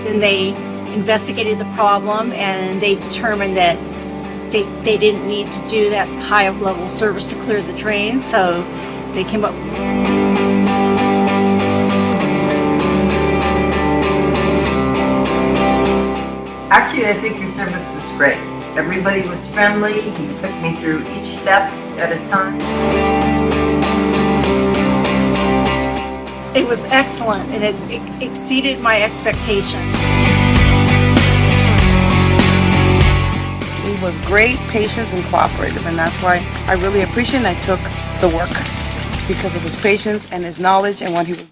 Then they investigated the problem and they determined that they didn't need to do that high level service to clear the drain, so they came up with Actually, I think your service was great. Everybody was friendly. You took me through each step at a time. It was excellent, and it exceeded my expectations. He was great, patient, and cooperative, and that's why I really appreciate and I took the work because of his patience and his knowledge and what he was